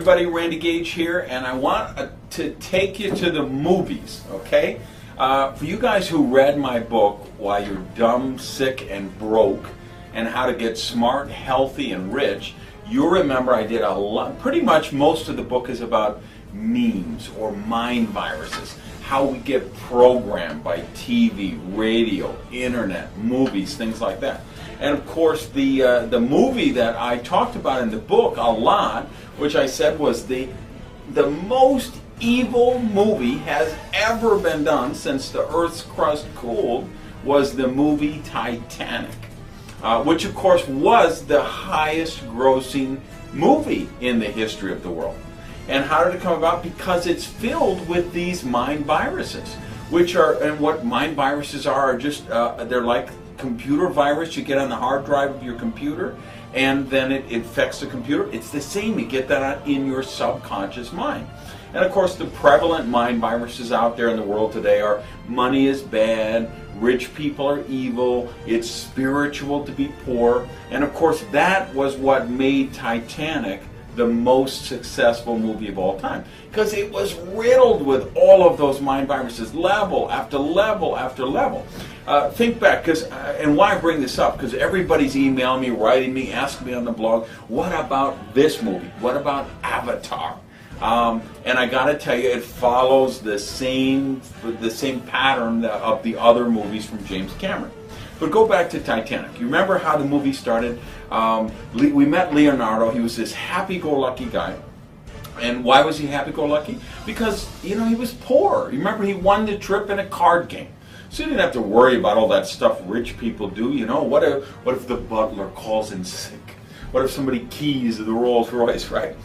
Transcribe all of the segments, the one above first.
everybody, Randy Gage here, and I want to take you to the movies, okay? For you guys who read my book, Why You're Dumb, Sick, and Broke, and How to Get Smart, Healthy, and Rich, you'll remember I did a lot, pretty much most of the book is about memes or mind viruses, how we get programmed by TV, radio, internet, movies, things like that. And of course, the movie that I talked about in the book a lot, which I said was the most evil movie has ever been done since the Earth's crust cooled, was the movie Titanic, which of course was the highest grossing movie in the history of the world. And how did it come about? Because it's filled with these mind viruses, which are, and what mind viruses are just, they're like computer virus you get on the hard drive of your computer, and then it infects the computer. It's the same, you get that in your subconscious mind. And of course the prevalent mind viruses out there in the world today are money is bad, rich people are evil, it's spiritual to be poor, and of course that was what made Titanic the most successful movie of all time, because it was riddled with all of those mind viruses, level after level after level. Think back, and why I bring this up, because everybody's emailing me, writing me, asking me on the blog, what about this movie? What about Avatar? And I got to tell you, it follows the same pattern of the other movies from James Cameron. But go back to Titanic. You remember how the movie started? We met Leonardo. He was this happy-go-lucky guy. And why was he happy-go-lucky? Because, you know, he was poor. You remember, he won the trip in a card game. So he didn't have to worry about all that stuff rich people do. You know, what if the butler calls in sick? What if somebody keys the Rolls Royce, right?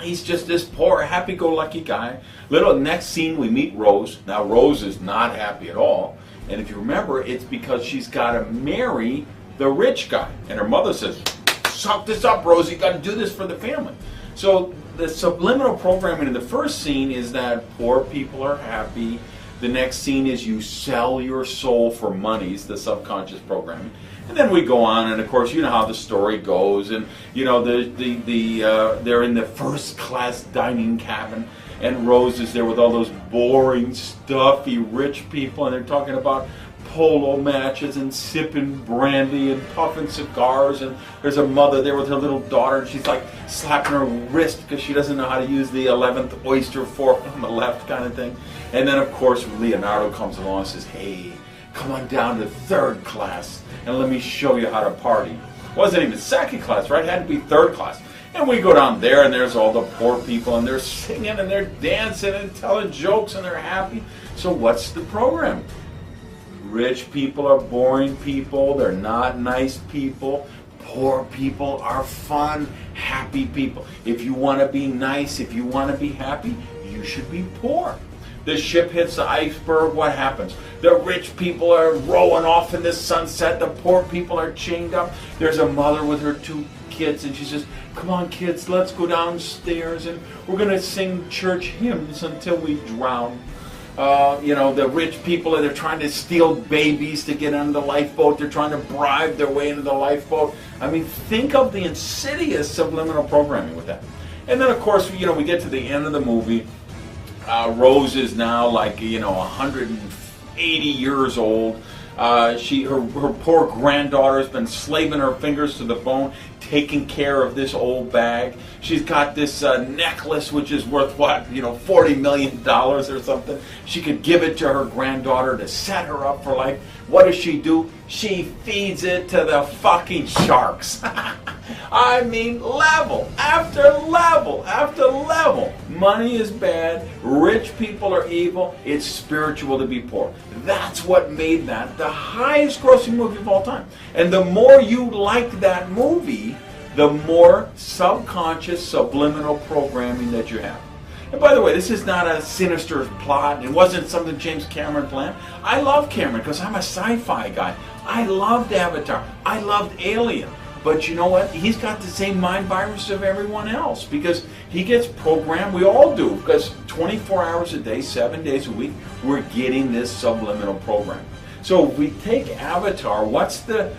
He's just this poor, happy-go-lucky guy. Next scene, we meet Rose. Now, Rose is not happy at all. And if you remember, it's because she's got to marry the rich guy. And her mother says, suck this up, Rose, you got to do this for the family. So the subliminal programming in the first scene is that poor people are happy. The next scene is you sell your soul for monies, the subconscious programming. And then we go on, and of course, you know how the story goes. And, you know, they're in the first-class dining cabin. And Rose is there with all those boring, stuffy, rich people, and they're talking about polo matches and sipping brandy and puffing cigars, and there's a mother there with her little daughter, and she's like slapping her wrist because she doesn't know how to use the 11th oyster fork on the left kind of thing. And then, of course, Leonardo comes along and says, hey, come on down to third class and let me show you how to party. It wasn't even second class, right? It had to be third class. And we go down there, and there's all the poor people, and they're singing, and they're dancing, and telling jokes, and they're happy. So what's the program? Rich people are boring people. They're not nice people. Poor people are fun, happy people. If you want to be nice, if you want to be happy, you should be poor. The ship hits the iceberg, what happens? The rich people are rowing off in the sunset. The poor people are chained up. There's a mother with her two kids, and she says, come on kids, let's go downstairs and we're going to sing church hymns until we drown. You know, the rich people, they're trying to steal babies to get on the lifeboat. They're trying to bribe their way into the lifeboat. I mean, think of the insidious subliminal programming with that. And then, of course, you know, we get to the end of the movie. Rose is now like, you know, 180 years old. Her poor granddaughter has been slaving her fingers to the bone, taking care of this old bag. She's got this necklace which is worth what, you know, $40 million or something. She could give it to her granddaughter to set her up for life. What does she do? She feeds it to the fucking sharks. I mean, level after level after level. Money is bad. Rich people are evil. It's spiritual to be poor. That's what made that the highest grossing movie of all time. And the more you like that movie, the more subconscious subliminal programming that you have. And by the way, this is not a sinister plot. It wasn't something James Cameron planned. I love Cameron because I'm a sci-fi guy. I loved Avatar. I loved Alien. But you know what? He's got the same mind virus of everyone else because he gets programmed. We all do, because 24 hours a day, 7 days a week, we're getting this subliminal program. So if we take Avatar, what's the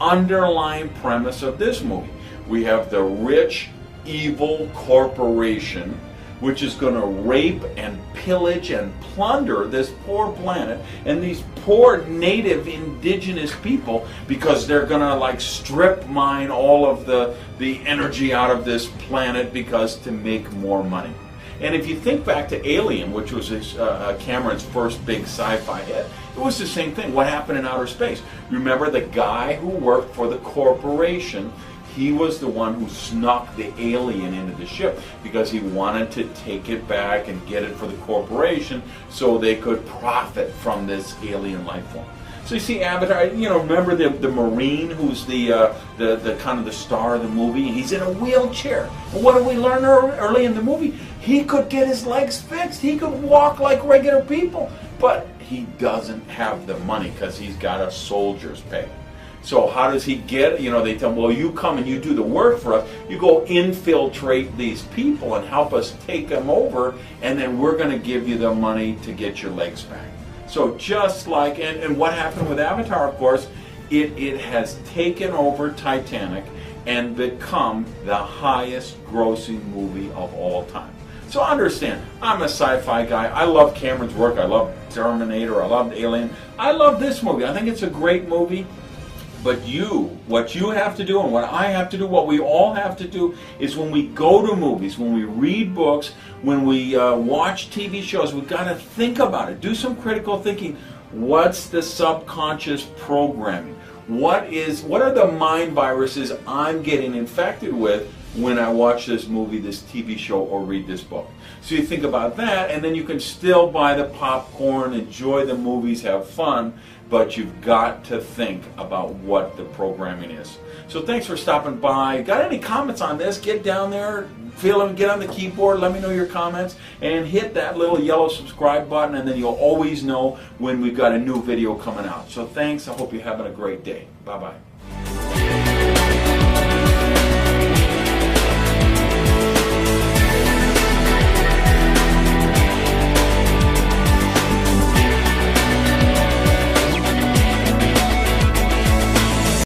underlying premise of this movie? We have the rich, evil corporation which is going to rape and pillage and plunder this poor planet and these poor native indigenous people, because they're going to like strip mine all of the energy out of this planet because to make more money. And if you think back to Alien, which was Cameron's first big sci-fi hit, it was the same thing. What happened in outer space? Remember the guy who worked for the corporation? He was the one who snuck the alien into the ship because he wanted to take it back and get it for the corporation so they could profit from this alien life form. So you see Avatar, you know, remember the Marine who's the kind of the star of the movie? He's in a wheelchair. And what did we learn early in the movie? He could get his legs fixed. He could walk like regular people. But he doesn't have the money because he's got a soldier's pay. So how does he get, you know, they tell him, well, you come and you do the work for us. You go infiltrate these people and help us take them over, and then we're going to give you the money to get your legs back. So just like, and what happened with Avatar, of course, it has taken over Titanic and become the highest grossing movie of all time. So understand, I'm a sci-fi guy. I love Cameron's work. I love Terminator. I love Alien. I love this movie. I think it's a great movie. But what you have to do and what I have to do, what we all have to do is when we go to movies, when we read books, when we watch TV shows, we've got to think about it. Do some critical thinking. What's the subconscious programming? What are the mind viruses I'm getting infected with when I watch this movie, this TV show, or read this book? So you think about that, and then you can still buy the popcorn, enjoy the movies, have fun, but you've got to think about what the programming is. So thanks for stopping by. Got any comments on this? Get down there, get on the keyboard, let me know your comments, and hit that little yellow subscribe button, and then you'll always know when we've got a new video coming out. So thanks. I hope you're having a great day. Bye-bye.